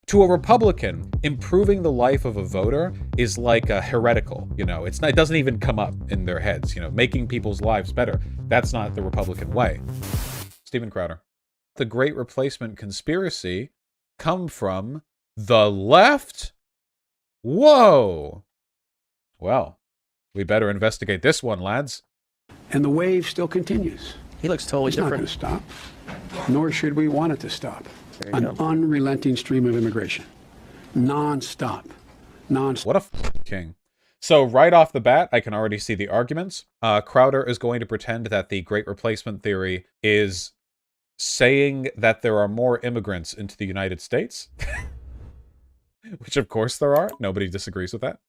To a Republican, improving the life of a voter is like a heretical, you know, it doesn't even come up in their heads, you know, making people's lives better. That's not the Republican way. Steven Crowder. The Great Replacement conspiracy come from the left? Whoa. Well, we better investigate this one, lads. And the wave still continues. He looks totally different. It's not going to stop, nor should we want it to stop. An unrelenting stream of immigration. Non-stop. What a king. So right off the bat, I can already see the arguments. Crowder is going to pretend that the Great Replacement theory is saying that there are more immigrants into the United States. Which of course there are. Nobody disagrees with that.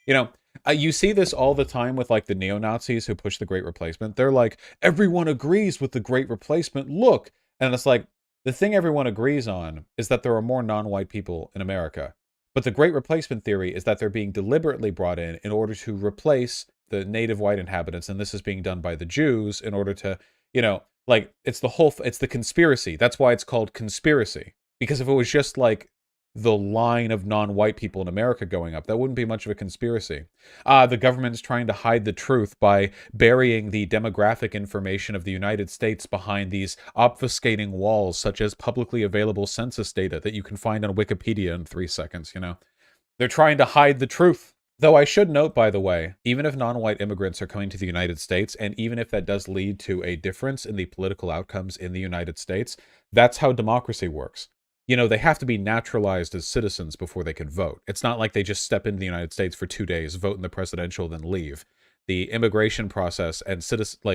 You know, you see this all the time with like the neo-Nazis who push the Great Replacement. They're like, everyone agrees with the Great Replacement. Look. And it's like, the thing everyone agrees on is that there are more non-white people in America. But the Great Replacement theory is that they're being deliberately brought in order to replace the native white inhabitants. And this is being done by the Jews in order to, you know, like, it's the conspiracy. That's why it's called conspiracy. Because if it was just like the line of non-white people in America going up, that wouldn't be much of a conspiracy. The government is trying to hide the truth by burying the demographic information of the United States behind these obfuscating walls, such as publicly available census data that you can find on Wikipedia in 3 seconds, you know? They're trying to hide the truth. Though I should note, by the way, even if non-white immigrants are coming to the United States, and even if that does lead to a difference in the political outcomes in the United States, that's how democracy works. You know, they have to be naturalized as citizens before they can vote. It's not like they just step into the United States for 2 days, vote in the presidential, then leave. The immigration process and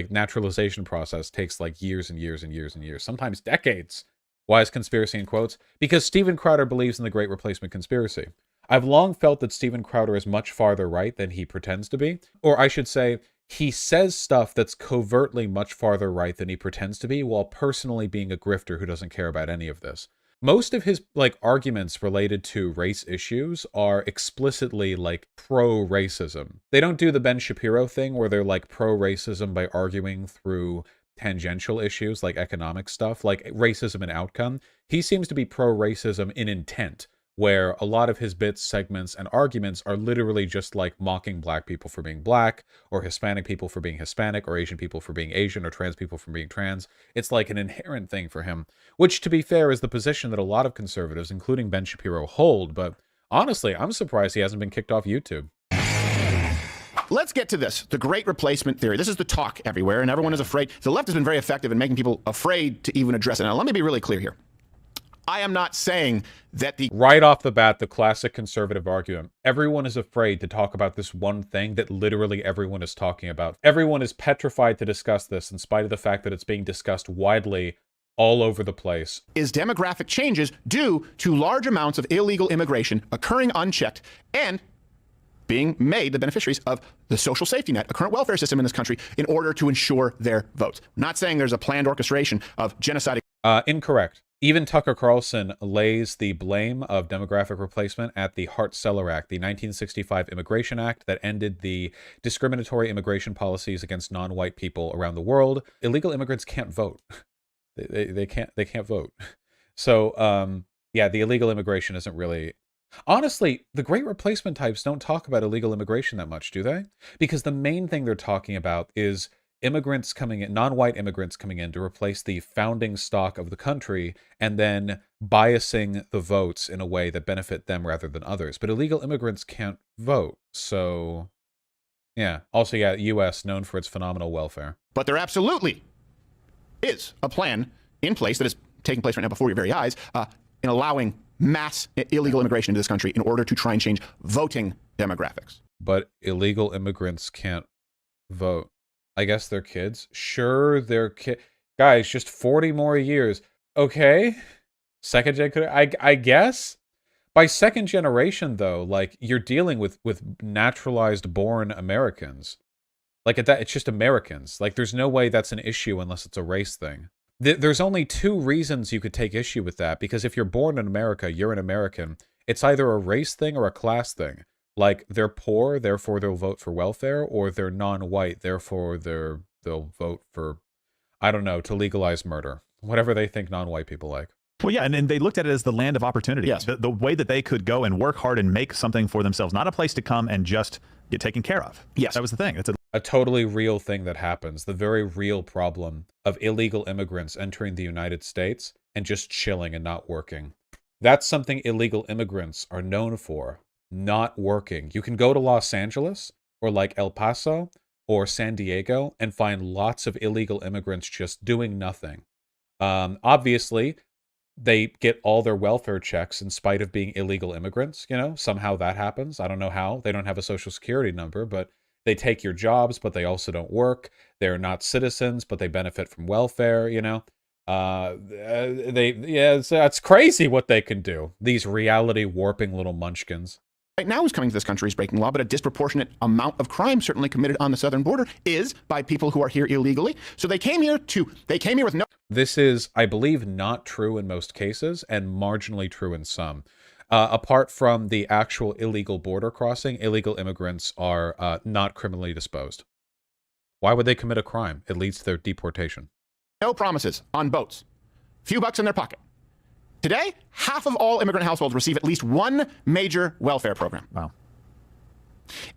naturalization process takes like years and years and years and years, sometimes decades. Why is conspiracy in quotes? Because Steven Crowder believes in the Great Replacement conspiracy. I've long felt that Steven Crowder is much farther right than he pretends to be. Or I should say, he says stuff that's covertly much farther right than he pretends to be, while personally being a grifter who doesn't care about any of this. Most of his arguments related to race issues are explicitly pro-racism. They don't do the Ben Shapiro thing where they're pro-racism by arguing through tangential issues like economic stuff, like racism and outcome. He seems to be pro-racism in intent, where a lot of his bits, segments, and arguments are literally just mocking black people for being black, or Hispanic people for being Hispanic, or Asian people for being Asian, or trans people for being trans. It's an inherent thing for him, which, to be fair, is the position that a lot of conservatives, including Ben Shapiro, hold, but honestly, I'm surprised he hasn't been kicked off YouTube. Let's get to this, the Great Replacement theory. This is the talk everywhere, and everyone is afraid. The left has been very effective in making people afraid to even address it. Now, let me be really clear here. I am not saying that Right off the bat, the classic conservative argument. Everyone is afraid to talk about this one thing that literally everyone is talking about. Everyone is petrified to discuss this in spite of the fact that it's being discussed widely all over the place. Is demographic changes due to large amounts of illegal immigration occurring unchecked and being made the beneficiaries of the social safety net, a current welfare system in this country, in order to ensure their votes. I'm not saying there's a planned orchestration of genocide. Incorrect. Even Tucker Carlson lays the blame of demographic replacement at the Hart-Celler Act, the 1965 Immigration Act that ended the discriminatory immigration policies against non-white people around the world. Illegal immigrants can't vote. They can't vote. So, yeah, the illegal immigration isn't really... Honestly, the Great Replacement types don't talk about illegal immigration that much, do they? Because the main thing they're talking about is immigrants coming in, non-white immigrants coming in to replace the founding stock of the country and then biasing the votes in a way that benefit them rather than others. But illegal immigrants can't vote. So, yeah. Also, yeah, U.S. known for its phenomenal welfare. But there absolutely is a plan in place that is taking place right now before your very eyes in allowing mass illegal immigration into this country in order to try and change voting demographics. But illegal immigrants can't vote. I guess they're kids. Sure, they're guys, just 40 more years. Okay. Second gen, I guess. By second generation, though, you're dealing with naturalized born Americans. At that, it's just Americans. There's no way that's an issue unless it's a race thing. There's only two reasons you could take issue with that, because if you're born in America, you're an American. It's either a race thing or a class thing. They're poor, therefore they'll vote for welfare, or they're non-white, therefore they'll vote for, I don't know, to legalize murder. Whatever they think non-white people like. Well, yeah, and they looked at it as the land of opportunity. Yes. The way that they could go and work hard and make something for themselves, not a place to come and just get taken care of. Yes. That was the thing. It's a totally real thing that happens. The very real problem of illegal immigrants entering the United States and just chilling and not working. That's something illegal immigrants are known for, not working. You can go to Los Angeles or like El Paso or San Diego and find lots of illegal immigrants just doing nothing. Obviously, they get all their welfare checks in spite of being illegal immigrants. You know, somehow that happens. I don't know how. They don't have a social security number, but they take your jobs, but they also don't work. They're not citizens, but they benefit from welfare, you know. It's crazy what they can do. These reality warping little munchkins. Right now who's coming to this country is breaking law, but a disproportionate amount of crime certainly committed on the southern border is by people who are here illegally. So they came here with no... This is, I believe, not true in most cases and marginally true in some. Apart from the actual illegal border crossing, illegal immigrants are not criminally disposed. Why would they commit a crime? It leads to their deportation. No promises on boats. Few bucks in their pocket. Today, half of all immigrant households receive at least one major welfare program. Wow.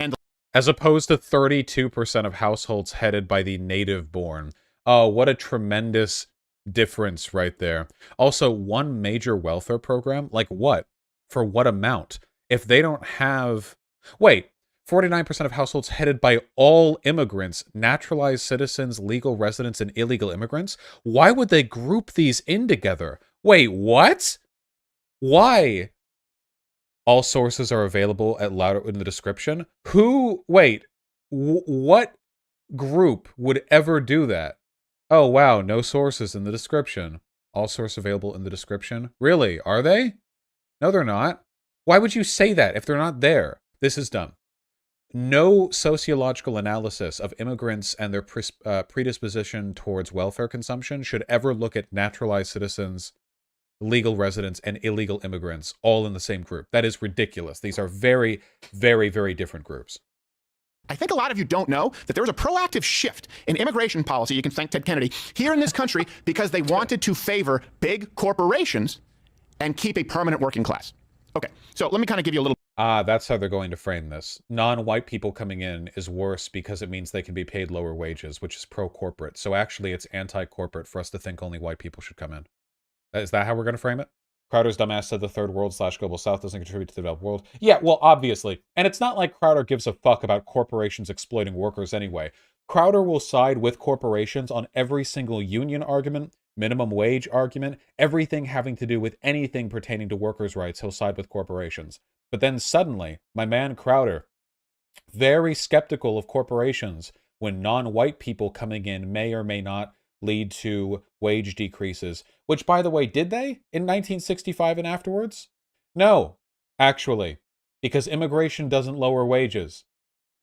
And as opposed to 32% of households headed by the native born. Oh, what a tremendous difference right there. Also, one major welfare program? Like what? For what amount? If they don't have... Wait, 49% of households headed by all immigrants, naturalized citizens, legal residents, and illegal immigrants? Why would they group these in together? Wait, what? Why? All sources are available at louder in the description. Who? Wait, what group would ever do that? Oh, wow, no sources in the description. All sources available in the description. Really? Are they? No, they're not. Why would you say that if they're not there? This is dumb. No sociological analysis of immigrants and their predisposition towards welfare consumption should ever look at naturalized citizens, legal residents, and illegal immigrants all in the same group. That is ridiculous. These are very, very, very different groups. I think a lot of you don't know that there was a proactive shift in immigration policy, you can thank Ted Kennedy, here in this country because they wanted to favor big corporations and keep a permanent working class. Okay, so let me kind of give you a little... That's how they're going to frame this. Non-white people coming in is worse because it means they can be paid lower wages, which is pro-corporate. So actually, it's anti-corporate for us to think only white people should come in. Is that how we're going to frame it? Crowder's dumbass said the third world / global south doesn't contribute to the developed world. Yeah, well, obviously. And it's not like Crowder gives a fuck about corporations exploiting workers anyway. Crowder will side with corporations on every single union argument, minimum wage argument, everything having to do with anything pertaining to workers' rights, he'll side with corporations. But then suddenly, my man Crowder, very skeptical of corporations when non-white people coming in may or may not lead to wage decreases. Which, by the way, did they in 1965 and afterwards? No, actually, because immigration doesn't lower wages.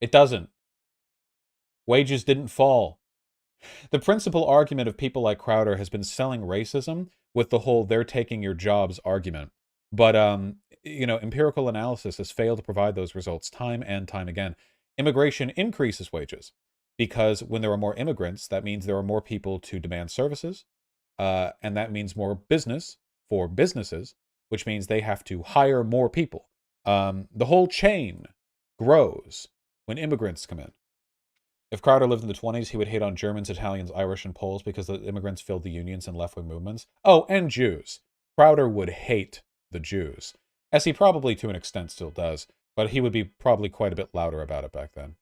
It doesn't. Wages didn't fall. The principal argument of people like Crowder has been selling racism with the whole they're taking your jobs argument. But, you know, empirical analysis has failed to provide those results time and time again. Immigration increases wages because when there are more immigrants, that means there are more people to demand services. And that means more business for businesses, which means they have to hire more people. The whole chain grows when immigrants come in. If Crowder lived in the 20s, he would hate on Germans, Italians, Irish, and Poles because the immigrants filled the unions and left-wing movements. Oh, and Jews. Crowder would hate the Jews, as he probably to an extent still does, but he would be probably quite a bit louder about it back then.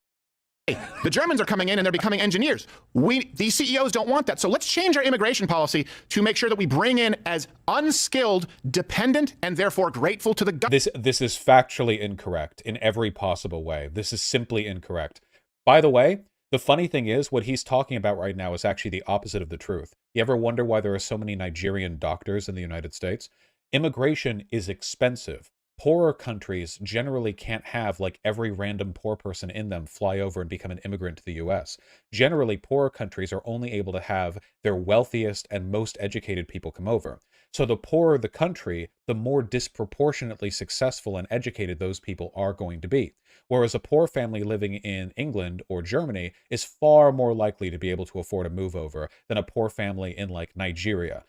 The Germans are coming in and they're becoming engineers. These CEOs don't want that. So let's change our immigration policy to make sure that we bring in as unskilled, dependent, and therefore grateful to the government. This is factually incorrect in every possible way. This is simply incorrect. By the way, the funny thing is, what he's talking about right now is actually the opposite of the truth. You ever wonder why there are so many Nigerian doctors in the United States? Immigration is expensive. Poorer countries generally can't have like every random poor person in them fly over and become an immigrant to the US. Generally, poorer countries are only able to have their wealthiest and most educated people come over. So the poorer the country, the more disproportionately successful and educated those people are going to be. Whereas a poor family living in England or Germany is far more likely to be able to afford a move over than a poor family in like Nigeria.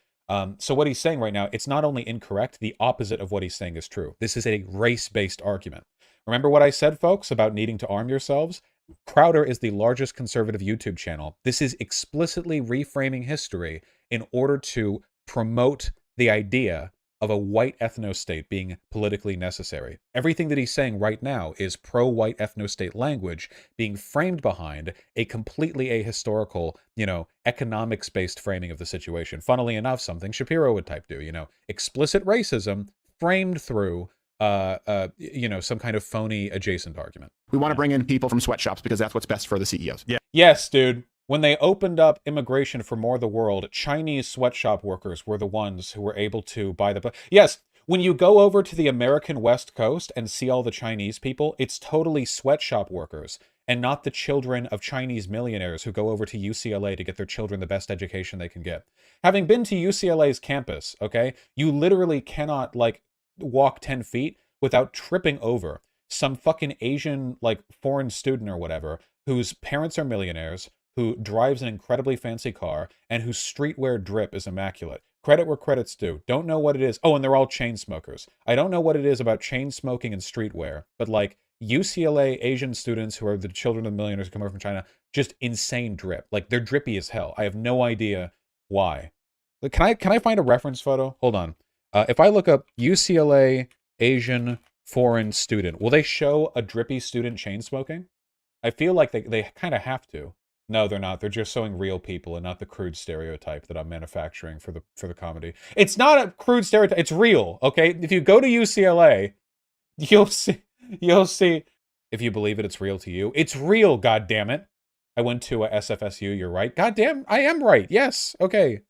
So what he's saying right now, it's not only incorrect, the opposite of what he's saying is true. This is a race-based argument. Remember what I said, folks, about needing to arm yourselves? Crowder is the largest conservative YouTube channel. This is explicitly reframing history in order to promote the idea of a white ethno-state being politically necessary. Everything that he's saying right now is pro-white ethno-state language being framed behind a completely ahistorical, economics-based framing of the situation. Funnily enough, something Shapiro would type do, explicit racism framed through some kind of phony adjacent argument. We want to bring in people from sweatshops because that's what's best for the CEOs. Yeah. Yes, dude. When they opened up immigration for more of the world, Chinese sweatshop workers were the ones who were able to buy the... Yes, when you go over to the American West Coast and see all the Chinese people, it's totally sweatshop workers and not the children of Chinese millionaires who go over to UCLA to get their children the best education they can get. Having been to UCLA's campus, okay, you literally cannot, walk 10 feet without tripping over some fucking Asian, foreign student or whatever, whose parents are millionaires, who drives an incredibly fancy car, and whose streetwear drip is immaculate. Credit where credit's due. Don't know what it is. Oh, and they're all chain smokers. I don't know what it is about chain smoking and streetwear, but UCLA Asian students who are the children of millionaires who come over from China, just insane drip. They're drippy as hell. I have no idea why. Can I find a reference photo? Hold on. If I look up UCLA Asian foreign student, will they show a drippy student chain smoking? I feel like they kind of have to. No, they're not. They're just showing real people and not the crude stereotype that I'm manufacturing for the comedy. It's not a crude stereotype. It's real, okay? If you go to UCLA, you'll see. If you believe it, it's real to you. It's real, goddammit. I went to a SFSU, you're right. Goddamn, I am right. Yes, okay.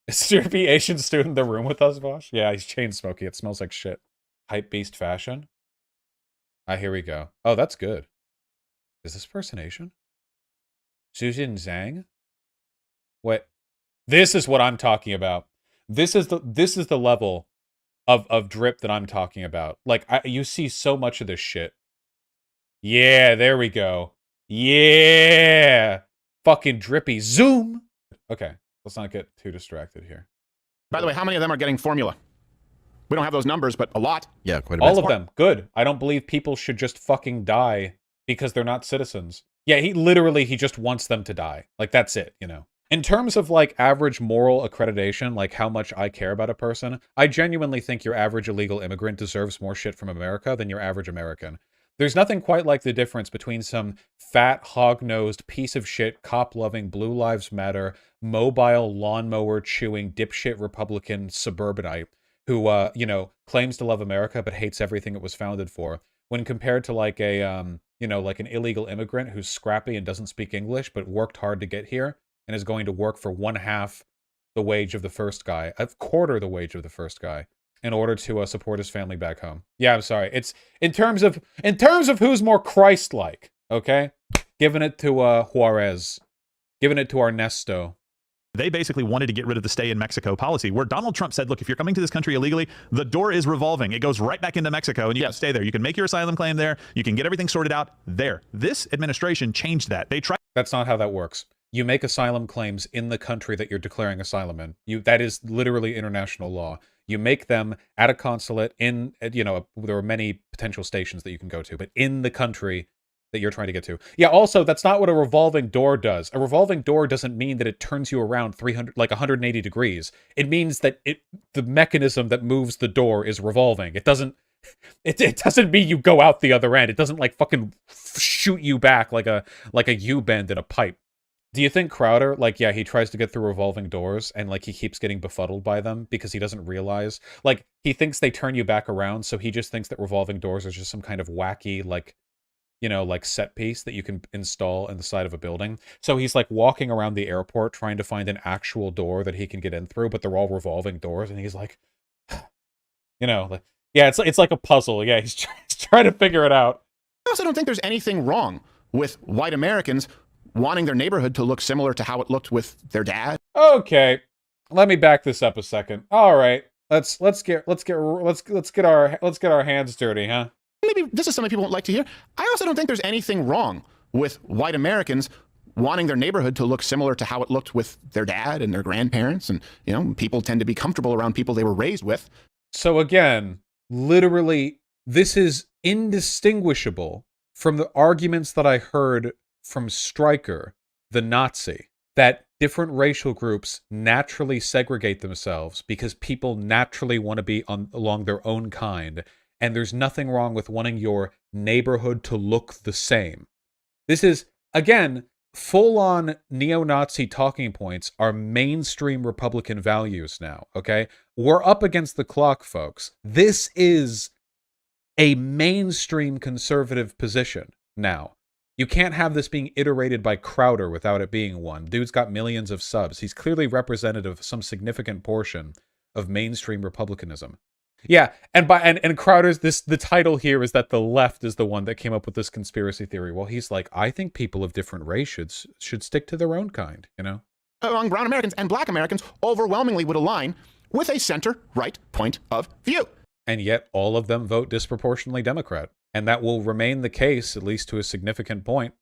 Is there be Asian student in the room with us, Vaush? Yeah, he's chain smoking. It smells like shit. Hype beast fashion. Here we go. Oh, that's good. Is this person Asian? Susan Zhang? What? This is what I'm talking about. This is the level of drip that I'm talking about. You see so much of this shit. Yeah, there we go. Yeah. Fucking drippy. Zoom. Okay, let's not get too distracted here. By the way, how many of them are getting formula? We don't have those numbers, but a lot. Yeah, quite a bit. All of them. Good. I don't believe people should just fucking die because they're not citizens. Yeah, he just wants them to die. That's it, In terms of average moral accreditation, how much I care about a person, I genuinely think your average illegal immigrant deserves more shit from America than your average American. There's nothing quite like the difference between some fat, hog-nosed, piece of shit, cop-loving, Blue Lives Matter, mobile, lawnmower-chewing, dipshit Republican suburbanite who, claims to love America but hates everything it was founded for, when compared to an illegal immigrant who's scrappy and doesn't speak English but worked hard to get here and is going to work for 1/2 the wage of the first guy, 1/4 the wage of the first guy, in order to support his family back home. Yeah, I'm sorry. It's in terms of who's more Christ-like, okay? Giving it to Juarez, giving it to Ernesto. They basically wanted to get rid of the stay in Mexico policy, where Donald Trump said, look, if you're coming to this country illegally, the door is revolving. It goes right back into Mexico, and you can stay there. You can make your asylum claim there. You can get everything sorted out there. This administration changed that. They tried. That's not how that works. You make asylum claims in the country that you're declaring asylum in. That is literally international law. You make them at a consulate in, there are many potential stations that you can go to, but in the country that you're trying to get to. Yeah, also, that's not what a revolving door does. A revolving door doesn't mean that it turns you around 180 degrees. It means that the mechanism that moves the door is revolving. It doesn't mean you go out the other end. It doesn't fucking shoot you back like a U-bend in a pipe. Do you think Crowder, he tries to get through revolving doors and he keeps getting befuddled by them because he doesn't realize, he thinks they turn you back around, so he just thinks that revolving doors is just some kind of wacky, set piece that you can install in the side of a building. So he's walking around the airport trying to find an actual door that he can get in through, but they're all revolving doors, and he's yeah, it's like a puzzle. Yeah, he's trying to figure it out. I also don't think there's anything wrong with white Americans wanting their neighborhood to look similar to how it looked with their dad. Okay, let me back this up a second. All right, let's get our hands dirty, huh? Maybe this is something people won't like to hear. I also don't think there's anything wrong with white Americans wanting their neighborhood to look similar to how it looked with their dad and their grandparents. And, you know, people tend to be comfortable around people they were raised with. So again, literally, this is indistinguishable from the arguments that I heard from Stryker, the Nazi, that different racial groups naturally segregate themselves because people naturally want to be along their own kind, and there's nothing wrong with wanting your neighborhood to look the same. This is, again, full-on neo-Nazi talking points are mainstream Republican values now, okay? We're up against the clock, folks. This is a mainstream conservative position now. You can't have this being iterated by Crowder without it being one. Dude's got millions of subs. He's clearly representative of some significant portion of mainstream Republicanism. Yeah, and Crowder's the title here is that the left is the one that came up with this conspiracy theory. Well, he's like, I think people of different race should stick to their own kind, you know? Among brown Americans and black Americans overwhelmingly would align with a center-right point of view. And yet all of them vote disproportionately Democrat. And that will remain the case, at least to a significant point,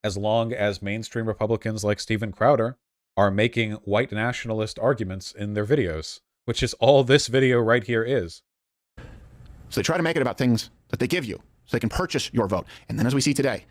as long as mainstream Republicans like Steven Crowder are making white nationalist arguments in their videos, which is all this video right here is. So they try to make it about things that they give you, so they can purchase your vote. And then as we see today,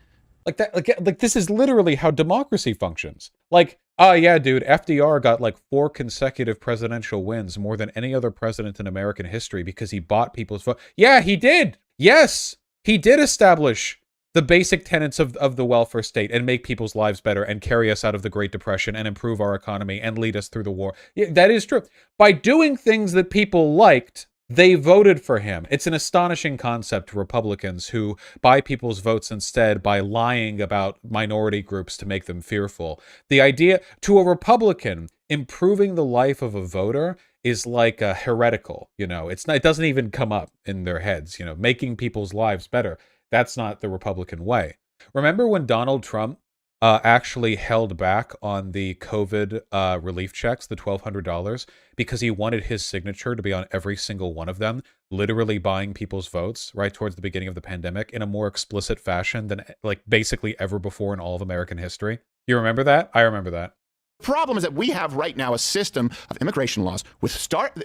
like this is literally how democracy functions. Like, oh yeah, dude, FDR got like 4 consecutive presidential wins, more than any other president in American history, because he bought people's vote. Yeah, he did. Yes, he did establish the basic tenets of the welfare state and make people's lives better and carry us out of the Great Depression and improve our economy and lead us through the war. Yeah, that is true. By doing things that people liked, they voted for him. It's an astonishing concept to Republicans who buy people's votes instead by lying about minority groups to make them fearful. The idea, to a Republican, improving the life of a voter is like a heretical, you know. It doesn't even come up in their heads, you know, making people's lives better. That's not the Republican way. Remember when Donald Trump actually held back on the COVID relief checks, the $1,200, because he wanted his signature to be on every single one of them, literally buying people's votes right towards the beginning of the pandemic in a more explicit fashion than like basically ever before in all of American history? You remember that? I remember that. The problem is that we have right now a system of immigration laws and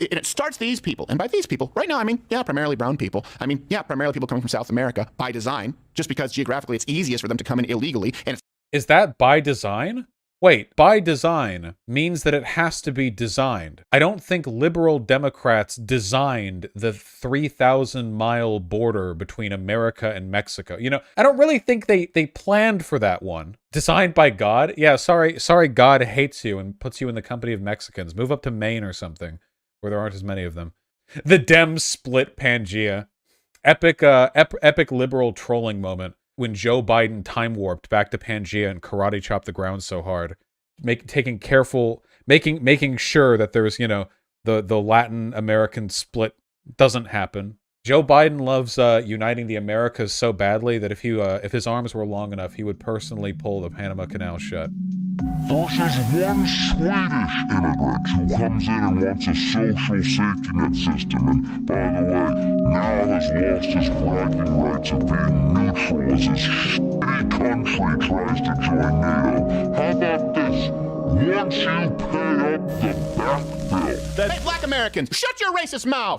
it starts these people. And by these people, right now, I mean, yeah, primarily brown people. I mean, yeah, primarily people coming from South America by design, just because geographically it's easiest for them to come in illegally. And is that by design? Wait, by design means that it has to be designed. I don't think liberal Democrats designed the 3,000-mile border between America and Mexico. You know, I don't really think they planned for that one. Designed by God? Yeah, sorry, God hates you and puts you in the company of Mexicans. Move up to Maine or something, where there aren't as many of them. The Dems split Pangea. Epic liberal trolling moment when Joe Biden time warped back to Pangea and karate chopped the ground so hard, making sure that there's, you know, the Latin American split doesn't happen. Joe Biden loves uniting the Americas so badly that if his arms were long enough, he would personally pull the Panama Canal shut. Versus one Swedish immigrant who comes in and wants a social safety net system, and by the way, now has lost his bragging rights of being neutral as his shitty country tries to join NATO. How about this? Once you pay up the back bill. hey, black Americans, shut your racist mouth!